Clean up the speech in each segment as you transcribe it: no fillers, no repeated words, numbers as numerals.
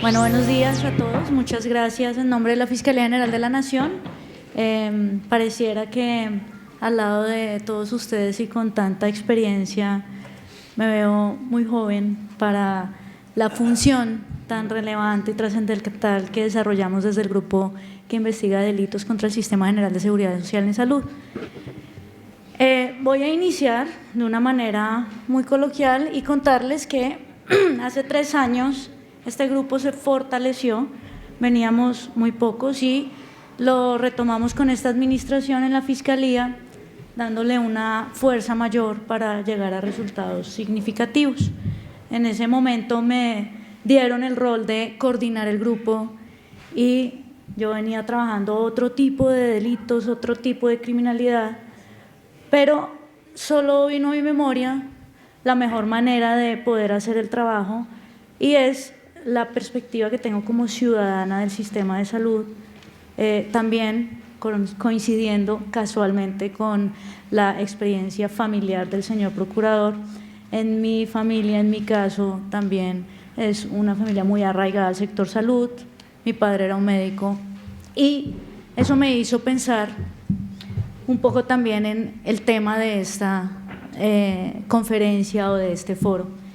Bueno, buenos días a todos. Muchas gracias en nombre de la Fiscalía General de la Nación. Pareciera que al lado de todos ustedes y con tanta experiencia me veo muy joven para la función tan relevante y trascendental que desarrollamos desde el grupo que investiga delitos contra el Sistema General de Seguridad Social y Salud. Voy a iniciar de una manera muy coloquial y contarles que hace 3 años este grupo se fortaleció, veníamos muy pocos y lo retomamos con esta administración en la Fiscalía, dándole una fuerza mayor para llegar a resultados significativos. En ese momento me dieron el rol de coordinar el grupo y yo venía trabajando otro tipo de delitos, otro tipo de criminalidad, pero solo vino a mi memoria la mejor manera de poder hacer el trabajo y es la perspectiva que tengo como ciudadana del sistema de salud, también coincidiendo casualmente con la experiencia familiar del señor procurador. En mi familia, en mi caso, también es una familia muy arraigada al sector salud, mi padre era un médico y eso me hizo pensar un poco también en el tema de esta conferencia o de este foro.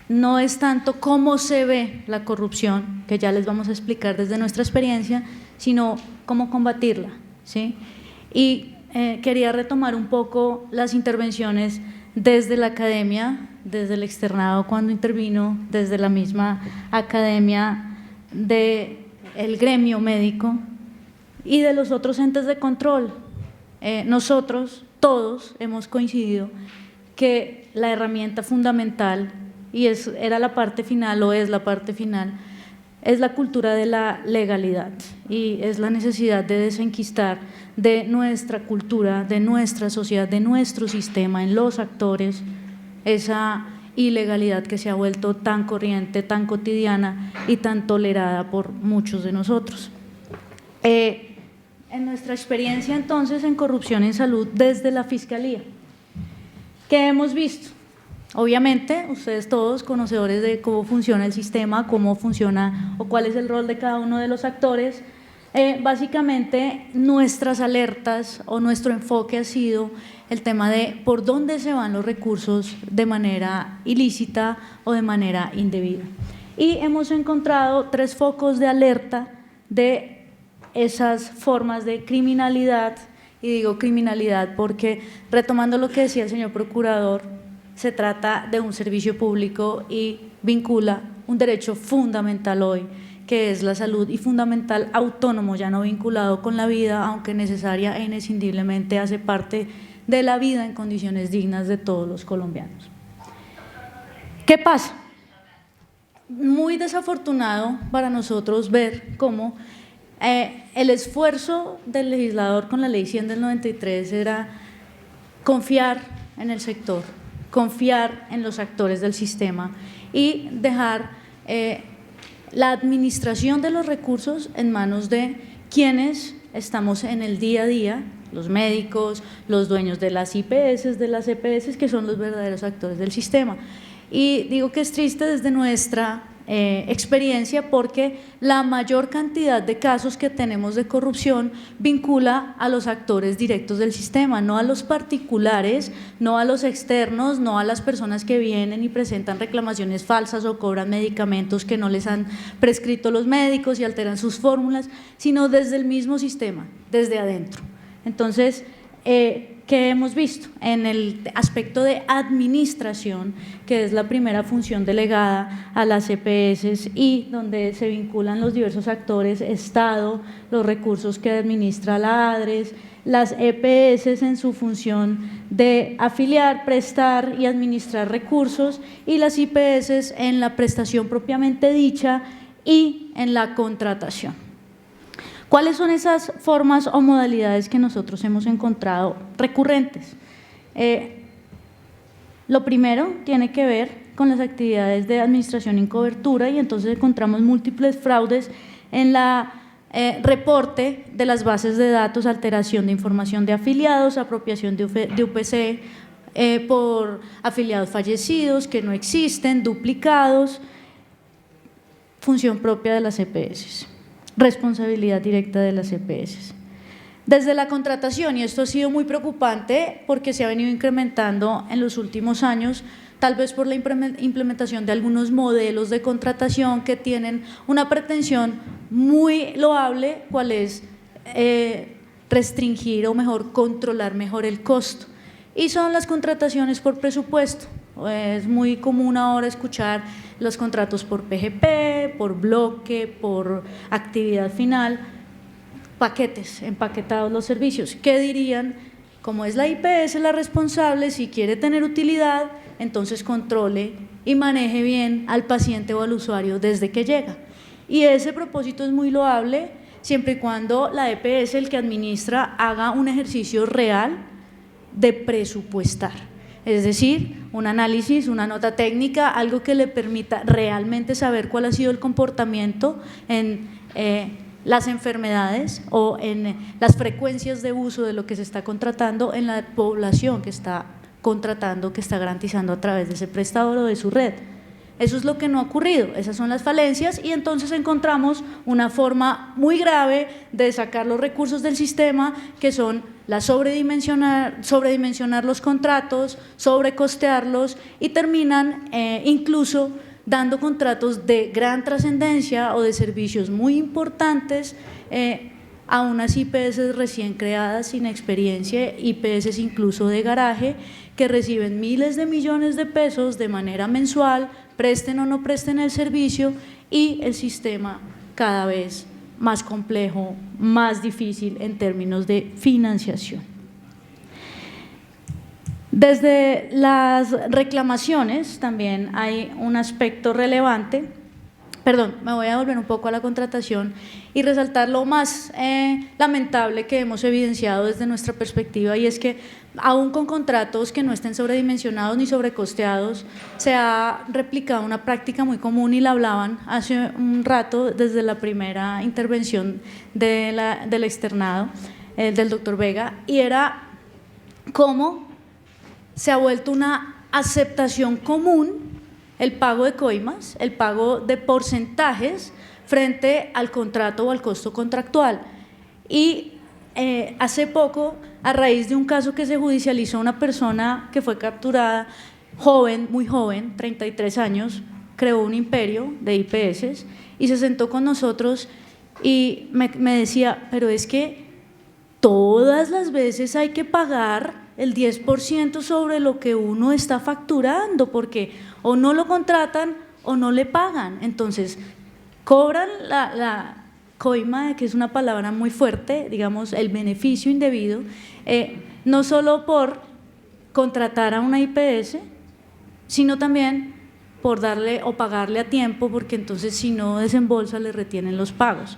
No es tanto cómo se ve la corrupción, que ya les vamos a explicar desde nuestra experiencia, sino cómo combatirla, ¿sí? Y quería retomar un poco las intervenciones desde la academia, desde el externado cuando intervino, desde la misma academia del gremio médico y de los otros entes de control. Nosotros todos hemos coincidido que la herramienta fundamental, y era la parte final o es la parte final, es la cultura de la legalidad y es la necesidad de desenquistar de nuestra cultura, de nuestra sociedad, de nuestro sistema, en los actores, esa ilegalidad que se ha vuelto tan corriente, tan cotidiana y tan tolerada por muchos de nosotros. En nuestra experiencia entonces en corrupción en salud desde la Fiscalía, ¿qué hemos visto? Obviamente, ustedes todos conocedores de cómo funciona el sistema, cómo funciona o cuál es el rol de cada uno de los actores. Básicamente, nuestras alertas o nuestro enfoque ha sido el tema de por dónde se van los recursos de manera ilícita o de manera indebida. Y hemos encontrado 3 focos de alerta de esas formas de criminalidad, y digo criminalidad porque, retomando lo que decía el señor procurador, se trata de un servicio público y vincula un derecho fundamental hoy, que es la salud, y fundamental autónomo, ya no vinculado con la vida, aunque necesaria e inescindiblemente hace parte de la vida en condiciones dignas de todos los colombianos. ¿Qué pasa? Muy desafortunado para nosotros ver cómo el esfuerzo del legislador con la Ley 100 del 93 era confiar en el sector, confiar en los actores del sistema y dejar la administración de los recursos en manos de quienes estamos en el día a día, los médicos, los dueños de las IPS, de las EPS, que son los verdaderos actores del sistema. Y digo que es triste desde nuestra experiencia porque la mayor cantidad de casos que tenemos de corrupción vincula a los actores directos del sistema, no a los particulares, no a los externos, no a las personas que vienen y presentan reclamaciones falsas o cobran medicamentos que no les han prescrito los médicos y alteran sus fórmulas, sino desde el mismo sistema, desde adentro. Entonces, ¿qué hemos visto? En el aspecto de administración, que es la primera función delegada a las EPS y donde se vinculan los diversos actores, Estado, los recursos que administra la ADRES, las EPS en su función de afiliar, prestar y administrar recursos, y las IPS en la prestación propiamente dicha y en la contratación. ¿Cuáles son esas formas o modalidades que nosotros hemos encontrado recurrentes? Lo primero tiene que ver con las actividades de administración en cobertura y entonces encontramos múltiples fraudes en la reporte de las bases de datos, alteración de información de afiliados, apropiación de UPC por afiliados fallecidos que no existen, duplicados, función propia de las EPS, responsabilidad directa de las EPS. Desde la contratación, y esto ha sido muy preocupante porque se ha venido incrementando en los últimos años, tal vez por la implementación de algunos modelos de contratación que tienen una pretensión muy loable, cual es restringir o mejor controlar mejor el costo. Y son las contrataciones por presupuesto. Es muy común ahora escuchar los contratos por PGP, por bloque, por actividad final, paquetes, empaquetados los servicios. ¿Qué dirían? Como es la IPS la responsable, si quiere tener utilidad, entonces controle y maneje bien al paciente o al usuario desde que llega. Y ese propósito es muy loable siempre y cuando la EPS, el que administra, haga un ejercicio real de presupuestar. Es decir, un análisis, una nota técnica, algo que le permita realmente saber cuál ha sido el comportamiento en las enfermedades o en las frecuencias de uso de lo que se está contratando en la población que está contratando, que está garantizando a través de ese prestador o de su red. Eso es lo que no ha ocurrido, esas son las falencias y entonces encontramos una forma muy grave de sacar los recursos del sistema que son la sobredimensionar los contratos, sobrecostearlos y terminan incluso dando contratos de gran trascendencia o de servicios muy importantes a unas IPS recién creadas sin experiencia, IPS incluso de garaje, que reciben miles de millones de pesos de manera mensual, presten o no presten el servicio y el sistema cada vez más complejo, más difícil en términos de financiación. Desde las reclamaciones también hay un aspecto relevante. Perdón, me voy a volver un poco a la contratación y resaltar lo más lamentable que hemos evidenciado desde nuestra perspectiva, y es que aún con contratos que no estén sobredimensionados ni sobrecosteados, se ha replicado una práctica muy común y la hablaban hace un rato desde la primera intervención del externado, del doctor Vega, y era cómo se ha vuelto una aceptación común el pago de coimas, el pago de porcentajes frente al contrato o al costo contractual. Y hace poco, a raíz de un caso que se judicializó, una persona que fue capturada, joven, muy joven, 33 años, creó un imperio de IPS y se sentó con nosotros y me decía, pero es que todas las veces hay que pagar el 10% sobre lo que uno está facturando, porque o no lo contratan o no le pagan. Entonces, cobran la coima, que es una palabra muy fuerte, digamos, el beneficio indebido, no solo por contratar a una IPS, sino también por darle o pagarle a tiempo, porque entonces si no desembolsa le retienen los pagos.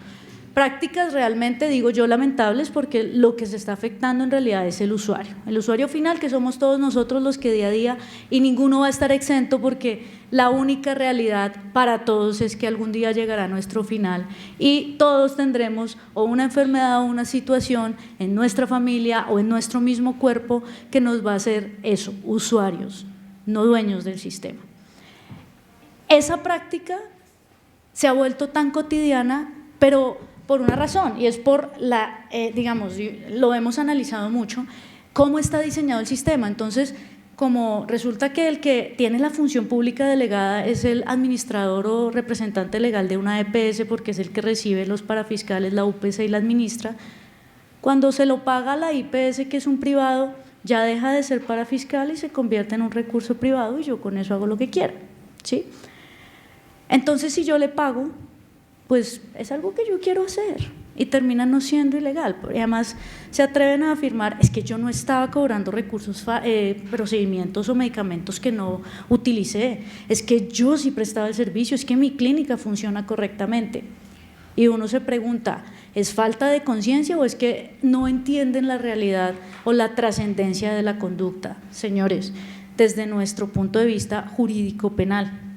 Prácticas realmente, digo yo, lamentables, porque lo que se está afectando en realidad es el usuario final, que somos todos nosotros los que día a día, y ninguno va a estar exento, porque la única realidad para todos es que algún día llegará nuestro final y todos tendremos o una enfermedad o una situación en nuestra familia o en nuestro mismo cuerpo que nos va a hacer eso, usuarios, no dueños del sistema. Esa práctica se ha vuelto tan cotidiana, pero por una razón, y es por la, digamos, lo hemos analizado mucho, cómo está diseñado el sistema. Entonces, como resulta que el que tiene la función pública delegada es el administrador o representante legal de una EPS, porque es el que recibe los parafiscales, la UPC, y la administra, cuando se lo paga a la IPS, que es un privado, ya deja de ser parafiscal y se convierte en un recurso privado, y yo con eso hago lo que quiera, ¿sí? Entonces, si yo le pago, pues es algo que yo quiero hacer y termina no siendo ilegal. Y además se atreven a afirmar, es que yo no estaba cobrando recursos, procedimientos o medicamentos que no utilicé, es que yo sí prestaba el servicio, es que mi clínica funciona correctamente. Y uno se pregunta, ¿es falta de conciencia o es que no entienden la realidad o la trascendencia de la conducta? Señores, desde nuestro punto de vista jurídico-penal,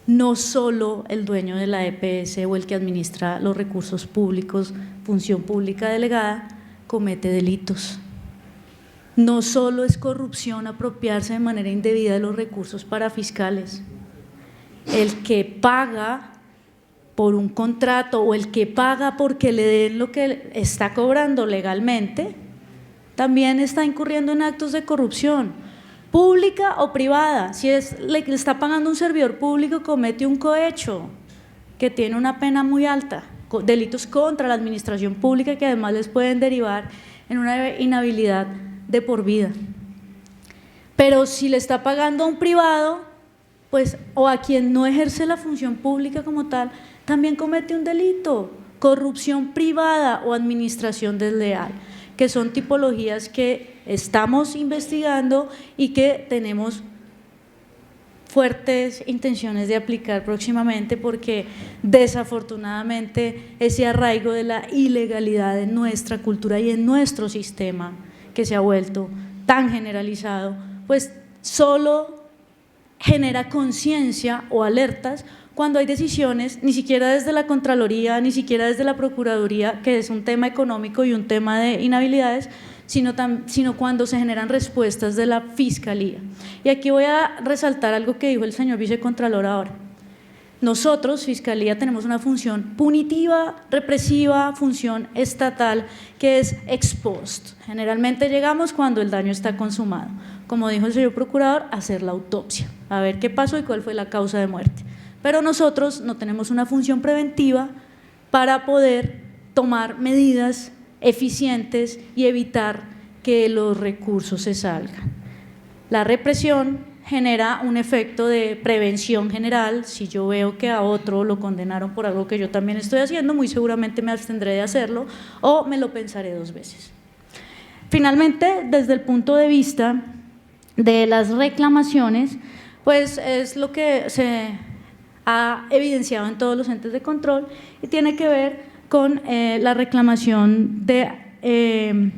no solo el dueño de la EPS o el que administra los recursos públicos, función pública delegada, comete delitos. No solo es corrupción apropiarse de manera indebida de los recursos parafiscales. el que paga por un contrato o el que paga porque le den lo que está cobrando legalmente, también está incurriendo en actos de corrupción, pública o privada. Si le está pagando un servidor público, comete un cohecho que tiene una pena muy alta, delitos contra la administración pública que además les pueden derivar en una inhabilidad de por vida. Pero si le está pagando a un privado, pues, o a quien no ejerce la función pública como tal, también comete un delito, corrupción privada o administración desleal, que son tipologías que estamos investigando y que tenemos fuertes intenciones de aplicar próximamente, porque desafortunadamente ese arraigo de la ilegalidad en nuestra cultura y en nuestro sistema, que se ha vuelto tan generalizado, pues solo genera conciencia o alertas cuando hay decisiones, ni siquiera desde la Contraloría, ni siquiera desde la Procuraduría, que es un tema económico y un tema de inhabilidades, sino cuando se generan respuestas de la Fiscalía. Y aquí voy a resaltar algo que dijo el señor vicecontralor ahora. Nosotros, Fiscalía, tenemos una función punitiva, represiva, función estatal, que es ex post. Generalmente llegamos cuando el daño está consumado. Como dijo el señor procurador, hacer la autopsia, a ver qué pasó y cuál fue la causa de muerte. Pero nosotros no tenemos una función preventiva para poder tomar medidas eficientes y evitar que los recursos se salgan. La represión genera un efecto de prevención general. Si yo veo que a otro lo condenaron por algo que yo también estoy haciendo, muy seguramente me abstendré de hacerlo o me lo pensaré 2 veces. Finalmente, desde el punto de vista de las reclamaciones, pues es lo que se ha evidenciado en todos los entes de control y tiene que ver con la reclamación de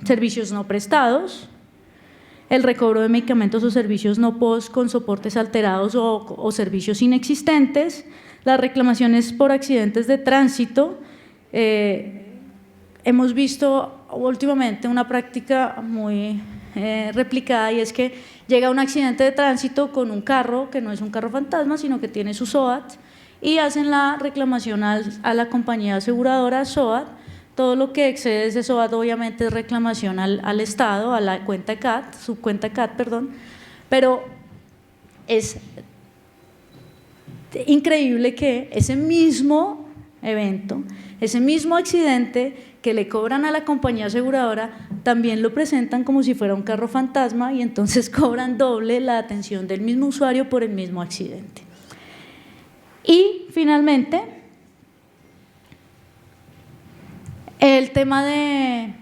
servicios no prestados, el recobro de medicamentos o servicios no POS con soportes alterados o servicios inexistentes, las reclamaciones por accidentes de tránsito. Hemos visto últimamente una práctica muy replicada, y es que llega un accidente de tránsito con un carro que no es un carro fantasma, sino que tiene su SOAT, y hacen la reclamación a la compañía aseguradora SOAT. Todo lo que excede ese SOAT obviamente es reclamación al Estado, a la cuenta CAT, subcuenta CAT, perdón, pero es increíble que ese mismo evento, ese mismo accidente que le cobran a la compañía aseguradora, también lo presentan como si fuera un carro fantasma, y entonces cobran doble la atención del mismo usuario por el mismo accidente. Y finalmente, el tema de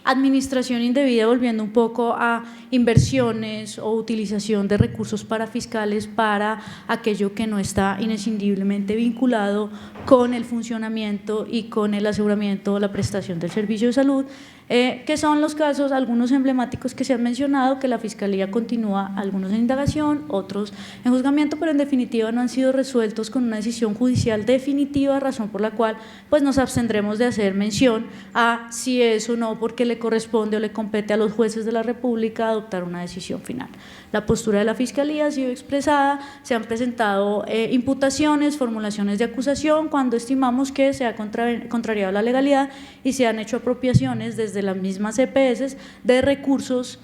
administración indebida, volviendo un poco a inversiones o utilización de recursos parafiscales para aquello que no está inescindiblemente vinculado con el funcionamiento y con el aseguramiento o la prestación del servicio de salud, que son los casos, algunos emblemáticos que se han mencionado, que la Fiscalía continúa, algunos en indagación, otros en juzgamiento, pero en definitiva no han sido resueltos con una decisión judicial definitiva, razón por la cual pues nos abstendremos de hacer mención a si es o no, porque le corresponde o le compete a los jueces de la República adoptar una decisión final. La postura de la Fiscalía ha sido expresada, se han presentado imputaciones, formulaciones de acusación cuando estimamos que se ha contrariado la legalidad y se han hecho apropiaciones desde las mismas EPS de recursos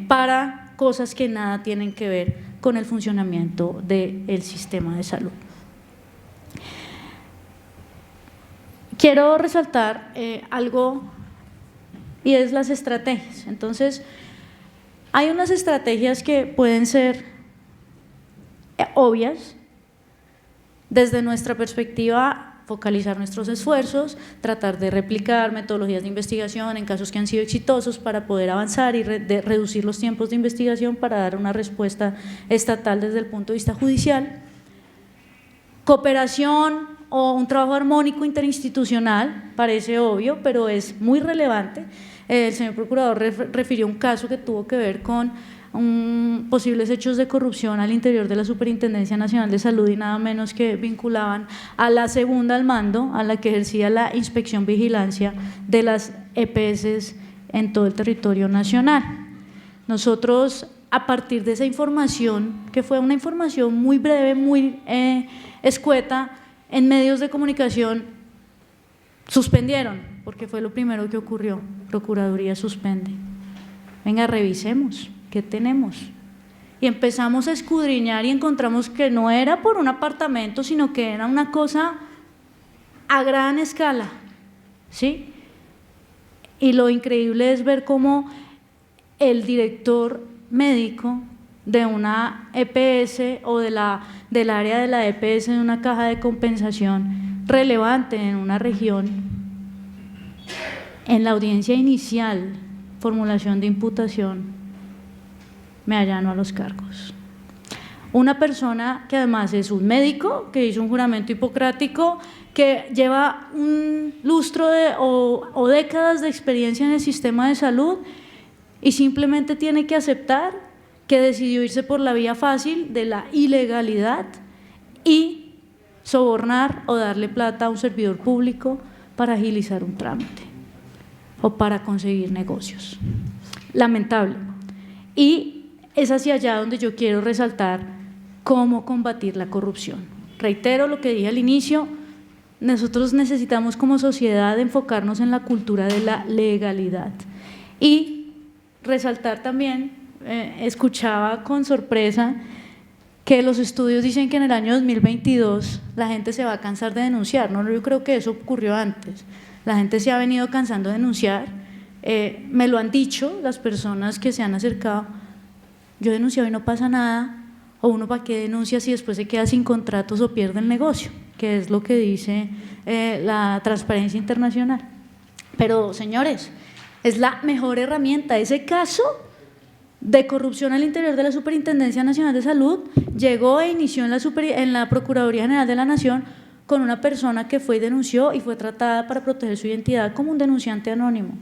para cosas que nada tienen que ver con el funcionamiento del sistema de salud. Quiero resaltar algo, y es las estrategias. Entonces, hay unas estrategias que pueden ser obvias. Desde nuestra perspectiva, focalizar nuestros esfuerzos, tratar de replicar metodologías de investigación en casos que han sido exitosos para poder avanzar y reducir los tiempos de investigación para dar una respuesta estatal desde el punto de vista judicial. Cooperación o un trabajo armónico interinstitucional, parece obvio, pero es muy relevante. El señor procurador refirió un caso que tuvo que ver con posibles hechos de corrupción al interior de la Superintendencia Nacional de Salud, y nada menos que vinculaban a la segunda al mando, a la que ejercía la inspección vigilancia de las EPS en todo el territorio nacional. Nosotros a partir de esa información, que fue una información muy breve, muy escueta, en medios de comunicación, suspendieron, porque fue lo primero que ocurrió. Procuraduría suspende. Venga, revisemos, ¿qué tenemos? Y empezamos a escudriñar y encontramos que no era por un apartamento, sino que era una cosa a gran escala, ¿sí? Y lo increíble es ver cómo el director médico de una EPS o del área de la EPS de una caja de compensación relevante en una región, en la audiencia inicial, formulación de imputación, me allano a los cargos. Una persona que además es un médico, que hizo un juramento hipocrático, que lleva un lustro o décadas de experiencia en el sistema de salud y simplemente tiene que aceptar que decidió irse por la vía fácil de la ilegalidad y sobornar o darle plata a un servidor público para agilizar un trámite o para conseguir negocios. Lamentable. Y es hacia allá donde yo quiero resaltar cómo combatir la corrupción. Reitero lo que dije al inicio, nosotros necesitamos como sociedad enfocarnos en la cultura de la legalidad y resaltar también, escuchaba con sorpresa que los estudios dicen que en el año 2022 la gente se va a cansar de denunciar. No, yo creo que eso ocurrió antes. La gente se ha venido cansando de denunciar, me lo han dicho las personas que se han acercado, yo he denunciado y no pasa nada, o uno para qué denuncia si después se queda sin contratos o pierde el negocio, que es lo que dice la Transparencia Internacional. Pero señores, es la mejor herramienta. Ese caso de corrupción al interior de la Superintendencia Nacional de Salud llegó e inició en la Procuraduría General de la Nación con una persona que fue y denunció y fue tratada para proteger su identidad como un denunciante anónimo.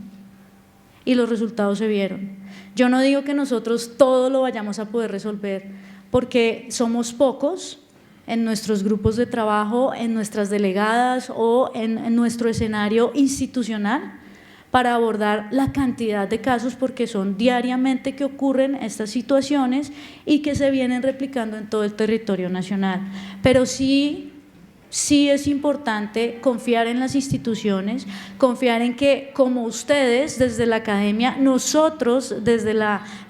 Y los resultados se vieron. Yo no digo que nosotros todo lo vayamos a poder resolver, porque somos pocos en nuestros grupos de trabajo, en nuestras delegadas o en nuestro escenario institucional para abordar la cantidad de casos, porque son diariamente que ocurren estas situaciones y que se vienen replicando en todo el territorio nacional. Pero sí es importante confiar en las instituciones, confiar en que como ustedes desde la academia, nosotros desde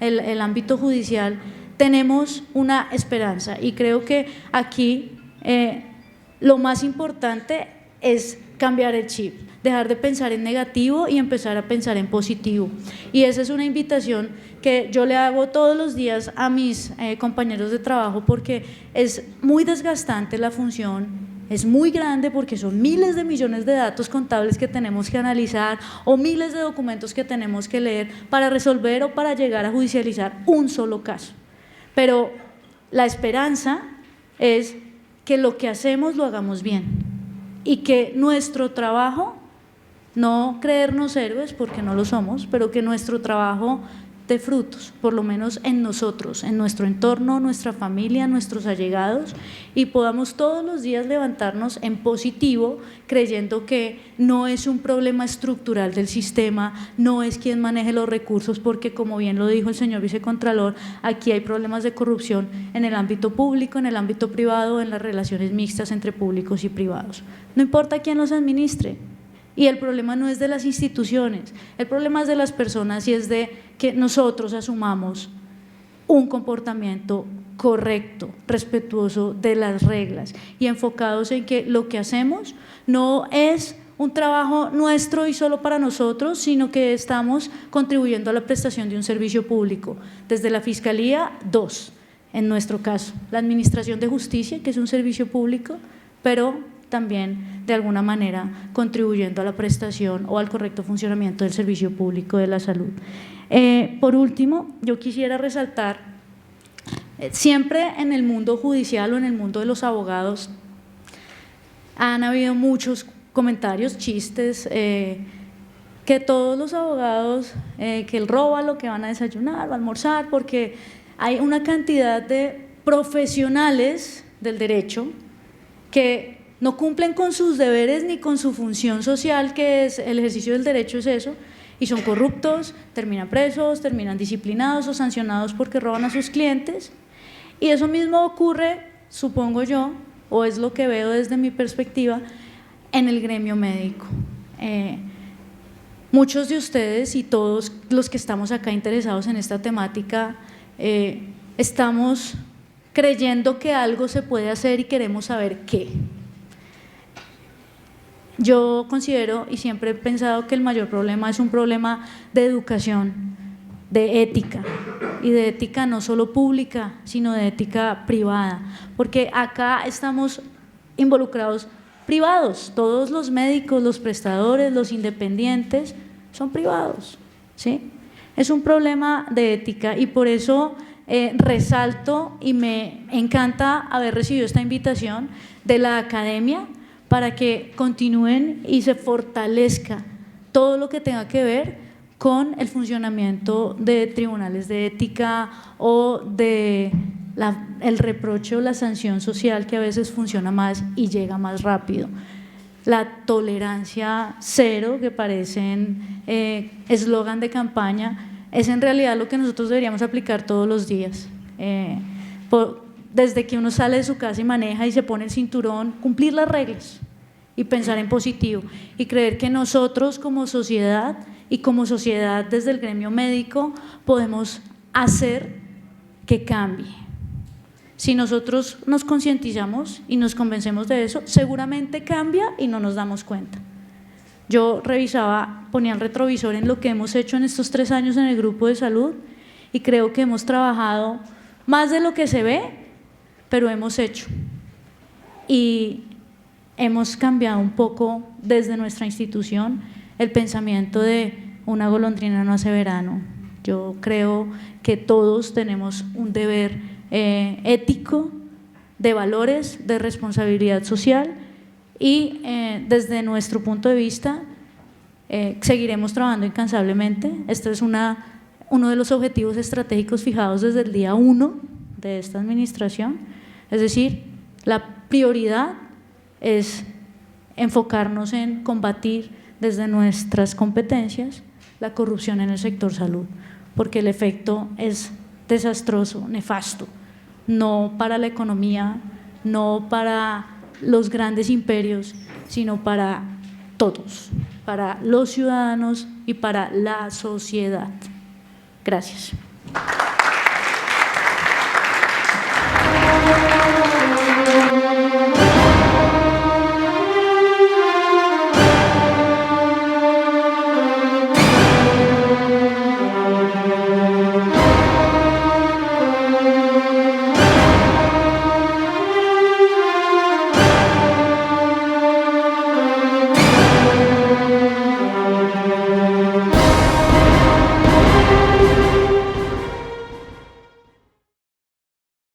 el ámbito judicial tenemos una esperanza, y creo que aquí lo más importante es cambiar el chip, dejar de pensar en negativo y empezar a pensar en positivo. Y esa es una invitación que yo le hago todos los días a mis compañeros de trabajo, porque es muy desgastante la función. Es muy grande porque son miles de millones de datos contables que tenemos que analizar o miles de documentos que tenemos que leer para resolver o para llegar a judicializar un solo caso. Pero la esperanza es que lo que hacemos lo hagamos bien y que nuestro trabajo, no creernos héroes porque no lo somos, pero que nuestro trabajo de frutos, por lo menos en nosotros, en nuestro entorno, nuestra familia, nuestros allegados, y podamos todos los días levantarnos en positivo, creyendo que no es un problema estructural del sistema, no es quien maneje los recursos, porque como bien lo dijo el señor vicecontralor, aquí hay problemas de corrupción en el ámbito público, en el ámbito privado, en las relaciones mixtas entre públicos y privados. No importa quién los administre. Y el problema no es de las instituciones, el problema es de las personas, y es de que nosotros asumamos un comportamiento correcto, respetuoso de las reglas y enfocados en que lo que hacemos no es un trabajo nuestro y solo para nosotros, sino que estamos contribuyendo a la prestación de un servicio público. Desde la Fiscalía, en nuestro caso, la Administración de Justicia, que es un servicio público, pero también de alguna manera contribuyendo a la prestación o al correcto funcionamiento del servicio público de la salud. Por último, yo quisiera resaltar, siempre en el mundo judicial o en el mundo de los abogados han habido muchos comentarios, chistes, que todos los abogados, que el róbalo, que van a desayunar o a almorzar, porque hay una cantidad de profesionales del derecho que no cumplen con sus deberes ni con su función social, que es el ejercicio del derecho, es eso, y son corruptos, terminan presos, terminan disciplinados o sancionados porque roban a sus clientes. Y eso mismo ocurre, supongo yo, o es lo que veo desde mi perspectiva, en el gremio médico. Muchos de ustedes y todos los que estamos acá interesados en esta temática estamos creyendo que algo se puede hacer y queremos saber qué. Yo considero y siempre he pensado que el mayor problema es un problema de educación, de ética, y de ética no solo pública, sino de ética privada, porque acá estamos involucrados privados, todos los médicos, los prestadores, los independientes son privados, ¿sí? Es un problema de ética y por eso resalto y me encanta haber recibido esta invitación de la academia para que continúen y se fortalezca todo lo que tenga que ver con el funcionamiento de tribunales de ética o de el reproche o la sanción social, que a veces funciona más y llega más rápido. La tolerancia cero, que parecen eslogan de campaña, es en realidad lo que nosotros deberíamos aplicar todos los días. Desde que uno sale de su casa y maneja y se pone el cinturón, cumplir las reglas y pensar en positivo y creer que nosotros como sociedad y como sociedad desde el gremio médico podemos hacer que cambie. Si nosotros nos concientizamos y nos convencemos de eso, seguramente cambia y no nos damos cuenta. Yo revisaba, ponía el retrovisor en lo que hemos hecho en estos 3 años en el grupo de salud y creo que hemos trabajado más de lo que se ve, pero hemos hecho. Y hemos cambiado un poco desde nuestra institución el pensamiento de una golondrina no hace verano. Yo creo que todos tenemos un deber ético, de valores, de responsabilidad social y desde nuestro punto de vista seguiremos trabajando incansablemente. Este es uno de los objetivos estratégicos fijados desde el día 1 de esta administración, es decir, la prioridad es enfocarnos en combatir desde nuestras competencias la corrupción en el sector salud, porque el efecto es desastroso, nefasto, no para la economía, no para los grandes imperios, sino para todos, para los ciudadanos y para la sociedad. Gracias.